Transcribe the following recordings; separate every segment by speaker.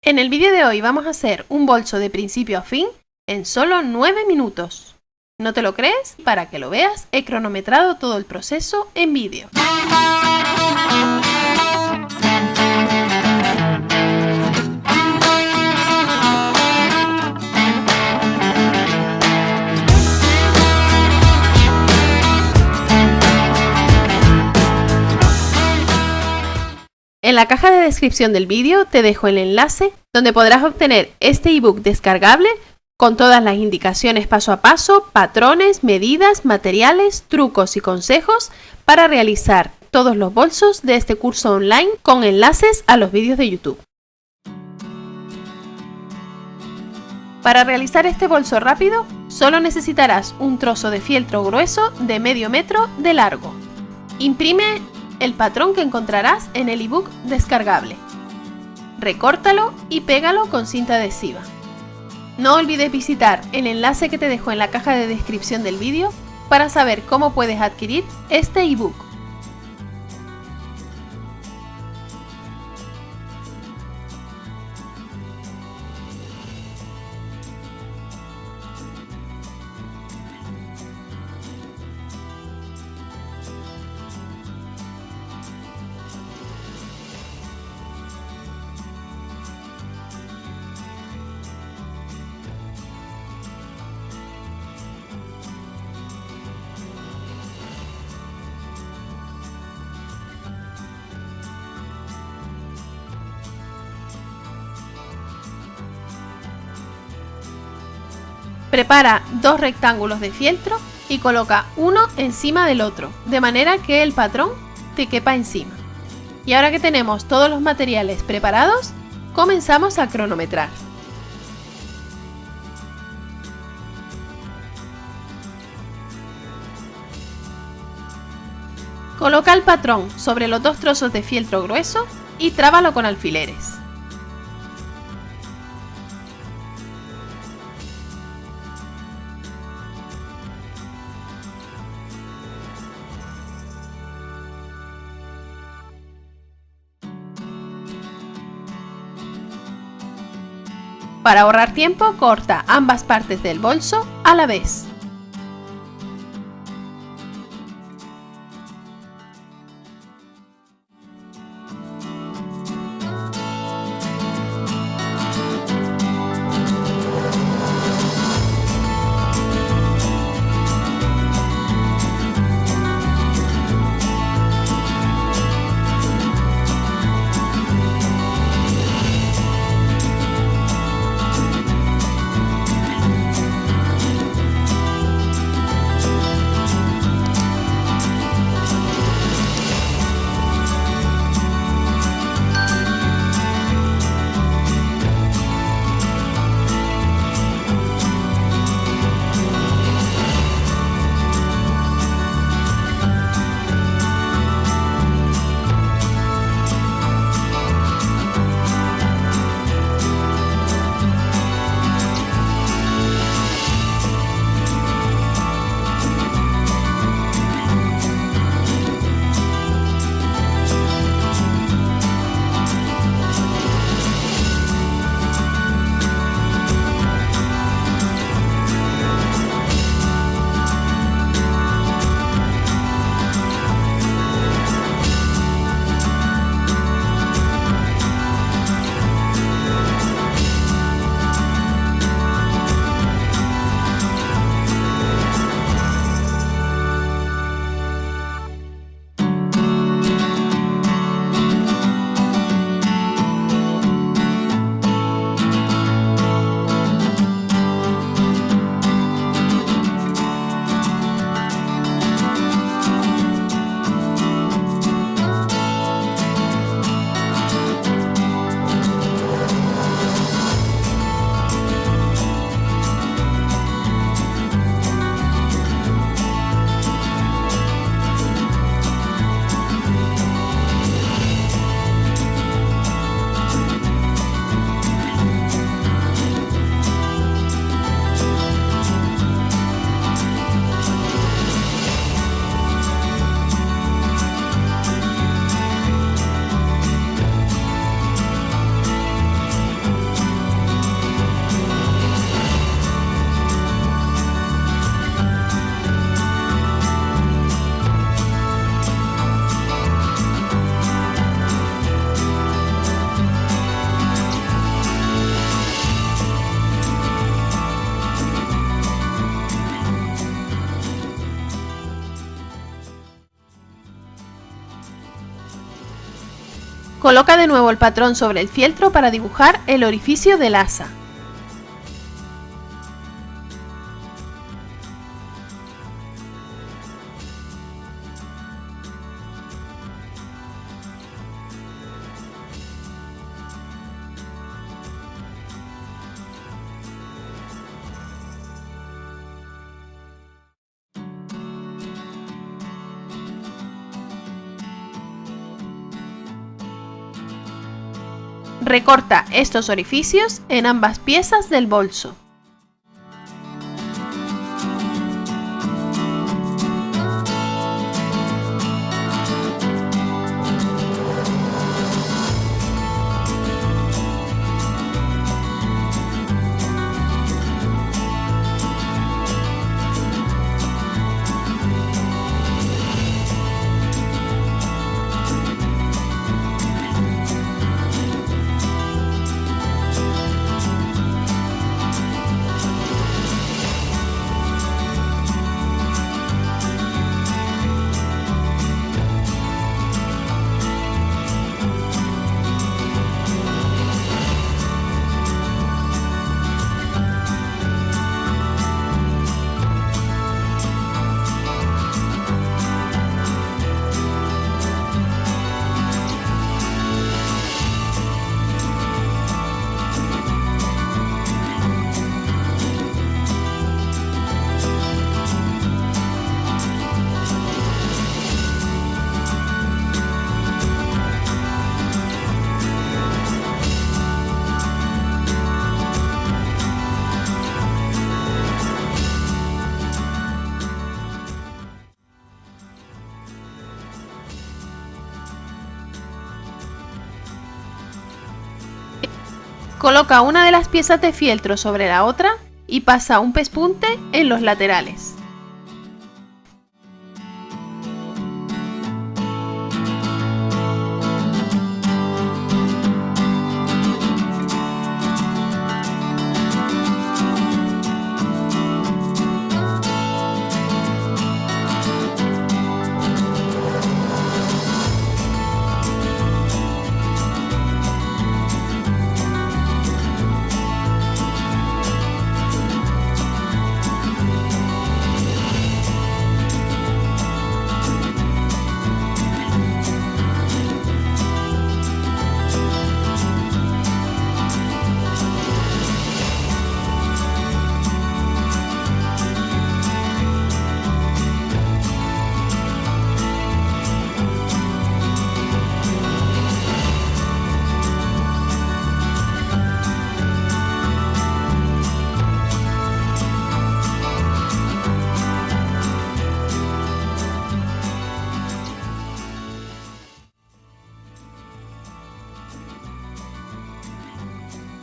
Speaker 1: En el vídeo de hoy vamos a hacer un bolso de principio a fin en solo 9 minutos. ¿No te lo crees? Para que lo veas, he cronometrado todo el proceso en vídeo. En la caja de descripción del vídeo te dejo el enlace donde podrás obtener este ebook descargable con todas las indicaciones paso a paso, patrones, medidas, materiales, trucos y consejos para realizar todos los bolsos de este curso online con enlaces a los vídeos de YouTube. Para realizar este bolso rápido, solo necesitarás un trozo de fieltro grueso de medio metro de largo. Imprime el patrón que encontrarás en el ebook descargable. Recórtalo y pégalo con cinta adhesiva. No olvides visitar el enlace que te dejo en la caja de descripción del vídeo para saber cómo puedes adquirir este ebook. Prepara dos rectángulos de fieltro y coloca uno encima del otro, de manera que el patrón te quepa encima. Y ahora que tenemos todos los materiales preparados, comenzamos a cronometrar. Coloca el patrón sobre los dos trozos de fieltro grueso y trábalo con alfileres. Para ahorrar tiempo, corta ambas partes del bolso a la vez. Coloca de nuevo el patrón sobre el fieltro para dibujar el orificio del asa. Recorta estos orificios en ambas piezas del bolso. Coloca una de las piezas de fieltro sobre la otra y pasa un pespunte en los laterales.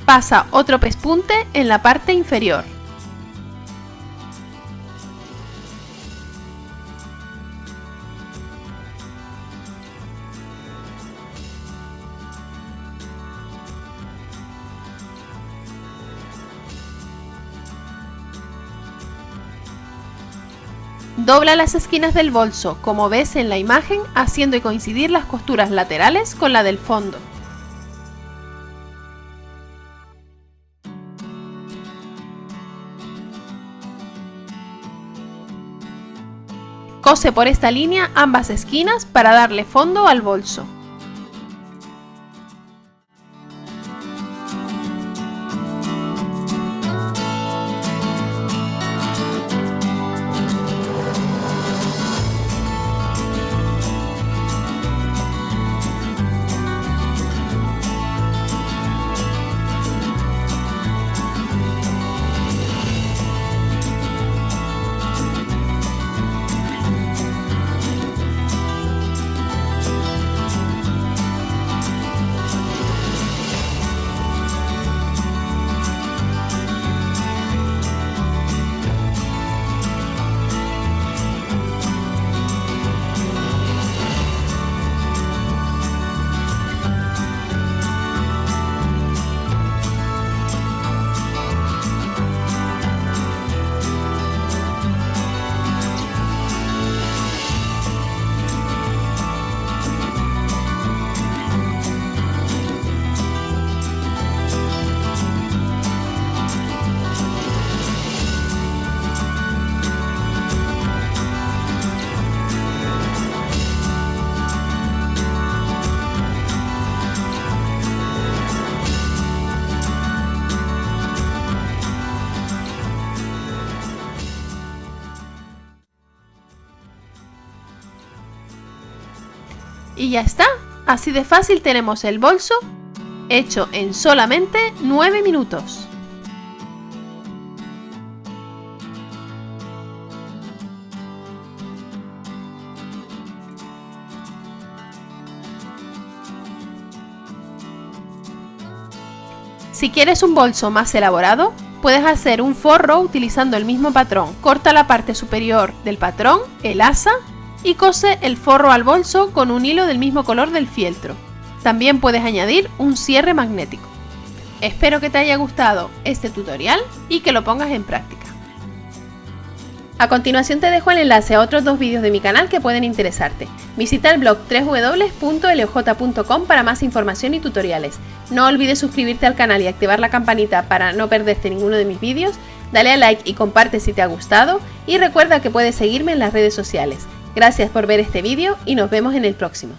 Speaker 1: Pasa otro pespunte en la parte inferior. Dobla las esquinas del bolso, como ves en la imagen, haciendo coincidir las costuras laterales con la del fondo. Cose por esta línea ambas esquinas para darle fondo al bolso. Y ya está, así de fácil tenemos el bolso hecho en solamente 9 minutos. Si quieres un bolso más elaborado, puedes hacer un forro utilizando el mismo patrón. Corta la parte superior del patrón, el asa, y cose el forro al bolso con un hilo del mismo color del fieltro. También puedes añadir un cierre magnético. Espero que te haya gustado este tutorial y que lo pongas en práctica. A continuación te dejo el enlace a otros 2 vídeos de mi canal que pueden interesarte. Visita el blog www.loj.com para más información y tutoriales. No olvides suscribirte al canal y activar la campanita para no perderte ninguno de mis vídeos. Dale a like y comparte si te ha gustado. Y recuerda que puedes seguirme en las redes sociales. Gracias por ver este vídeo y nos vemos en el próximo.